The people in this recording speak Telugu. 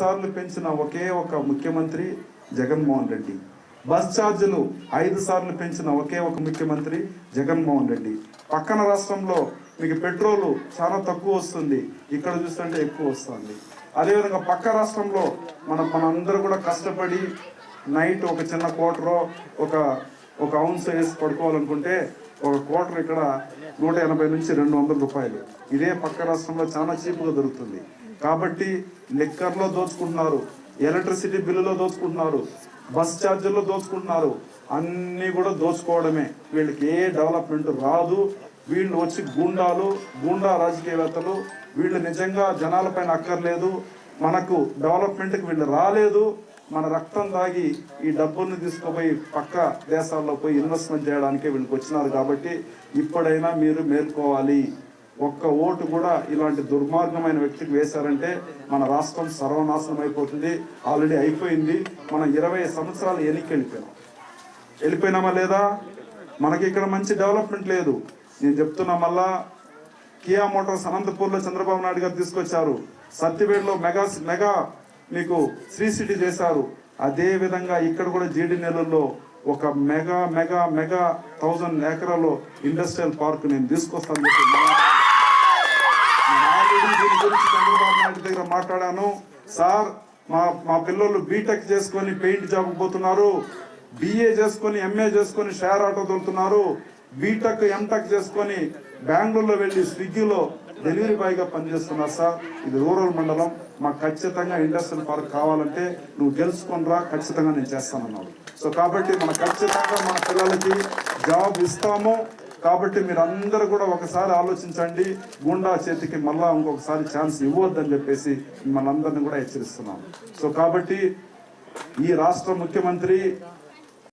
సార్లు పెంచిన ఒకే ఒక ముఖ్యమంత్రి జగన్మోహన్ రెడ్డి. బస్ ఛార్జీలు 5 సార్లు పెంచిన ఒకే ఒక ముఖ్యమంత్రి జగన్మోహన్ రెడ్డి. పక్కన రాష్ట్రంలో మీకు పెట్రోలు చాలా తక్కువ వస్తుంది, ఇక్కడ చూస్తుంటే ఎక్కువ వస్తుంది. అదేవిధంగా పక్క రాష్ట్రంలో మనందరూ కూడా కష్టపడి నైట్ ఒక చిన్న క్వార్టరో ఒక ఔన్స్ వేసి పడుకోవాలనుకుంటే ఒక క్వార్టర్ ఇక్కడ 180 నుంచి 200 రూపాయలు. ఇదే పక్క రాష్ట్రంలో చాలా చీప్గా దొరుకుతుంది. కాబట్టి లిక్కర్లో దోచుకుంటున్నారు, ఎలక్ట్రిసిటీ బిల్లులో దోచుకుంటున్నారు, బస్ ఛార్జీల్లో దోచుకుంటున్నారు. అన్నీ కూడా దోచుకోవడమే. వీళ్ళకి ఏ డెవలప్మెంట్ రాదు. వీళ్ళు వచ్చి గూండా రాజకీయవేత్తలు. వీళ్ళు నిజంగా జనాలపైన అక్కర్లేదు. మనకు డెవలప్మెంట్కి వీళ్ళు రాలేదు. మన రక్తం తాగి ఈ డబ్బుల్ని తీసుకుపోయి పక్క దేశాల్లో పోయి ఇన్వెస్ట్మెంట్ చేయడానికే వీళ్ళకి వచ్చినారు. కాబట్టి ఇప్పుడైనా మీరు మేల్కోవాలి. ఒక్క ఓటు కూడా ఇలాంటి దుర్మార్గమైన వ్యక్తికి వేశారంటే మన రాష్ట్రం సర్వనాశనం అయిపోతుంది. ఆల్రెడీ అయిపోయింది. మనం 20 సంవత్సరాలు వెళ్ళిపోయినామా లేదా? మనకి ఇక్కడ మంచి డెవలప్మెంట్ లేదు. నేను చెప్తున్నా, మళ్ళా కియా మోటార్స్ అనంతపూర్లో చంద్రబాబు నాయుడు గారు తీసుకొచ్చారు. సత్యవేడ్లో మెగా మీకు శ్రీ సిటీ చేశారు. అదే విధంగా ఇక్కడ కూడా జీడి నెలల్లో ఒక మెగా 1000 ఎకరాల్లో ఇండస్ట్రియల్ పార్క్ నేను తీసుకొస్తాను చెప్పి దీని గురించి చంద్రబాబు నాయుడు దగ్గర మాట్లాడాను. సార్, మా పిల్లలు బీటెక్ చేసుకొని పెయింట్ జాబ్ పోతున్నారు, బిఏ చేసుకొని ఎంఏ చేసుకొని షేర్ ఆటో తోలుతున్నారు, బీటెక్ ఎంటెక్ చేసుకొని బెంగళూరులో వెళ్ళి స్విగ్గీలో డెలివరీ బాయ్గా పనిచేస్తున్నారు. సార్, ఇది రూరల్ మండలం, మాకు ఖచ్చితంగా ఇండస్ట్రియల్ పార్క్ కావాలంటే నువ్వు గెలుచుకొనిరా, ఖచ్చితంగా నేను చేస్తానన్నాడు. సో కాబట్టి ఖచ్చితంగా మన పిల్లలకి జాబ్ ఇస్తాము. కాబట్టి మీరు అందరూ కూడా ఒకసారి ఆలోచించండి. గుండా చేతికి మళ్ళా ఇంకొకసారి ఛాన్స్ ఇవ్వద్దని చెప్పేసి మిమ్మల్ని అందరినీ కూడా హెచ్చరిస్తున్నాం. సో కాబట్టి ఈ రాష్ట్ర ముఖ్యమంత్రి